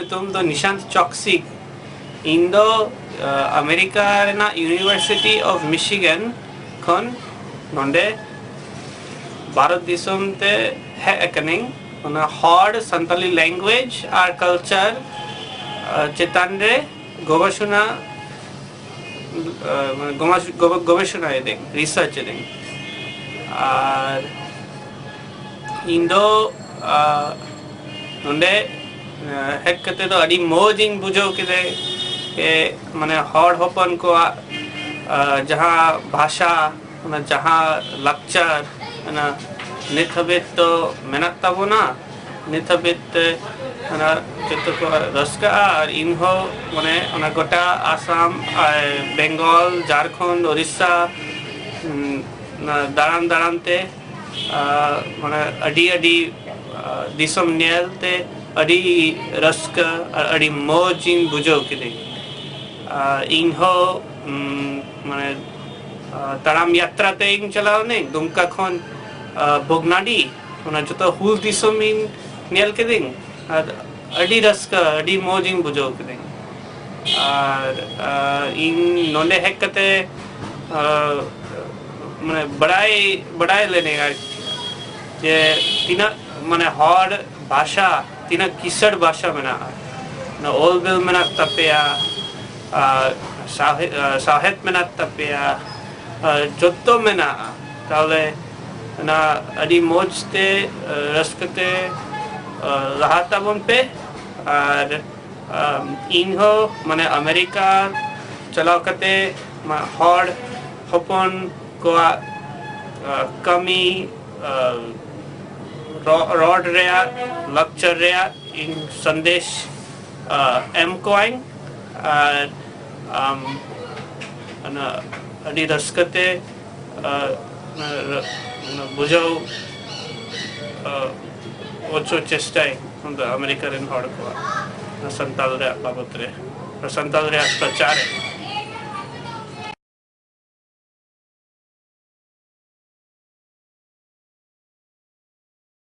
nyutum do Nishant Choksik Indo America rena University of Michigan khon nonde Bharat disam te he akaning ona hard Santali language R culture chetan re গবেষণা গবেষণা এদিন research এদিন আর Indo नोंडे head कते तो अड़ी मोजिंग बुझो किदे के माने हॉड होपन को जहाँ भाषा ना जहाँ लक्चर ना निथबित तो मेहनत तबो ना निथबित ना जतो को रस्का और इनहो माने ना गोटा आसाम बेंगल झारखंड उड़ीसा ना दारान दारानते माने अड़ी अड़ी दिसम नेलते अड़ी रस्क अड़ी मोजिंग बुझो किदे इनहो माने ताराम यात्रा ते इन चलाओ ने दुमका खन भोगनाडी ओना जतो हुल दिसम इन नेल किदे अड़ी रस्क अड़ी मोजिंग बुझो किदे और इन नोंडे हेक कते माने बड़ाई लेने जे तीना माने हॉड भाषा तीना किसड़ भाषा मेना ना ओल बिल मेना तपेया साहित मेना तपेया जोतो मेना ताले ना अड़ी मोजते रस्कते लहाता बन पे और इन्हो माने अमेरिका चलाओ कते हॉड होपन को कमी रॉड रेया लेक्चर रेया इन संदेश एम कोइंग ना अड़ी रस्कते बुझो ओछो चेष्टाई अमेरिका रेन हॉड को संताल रे बाबत रे संताल रे प्रचार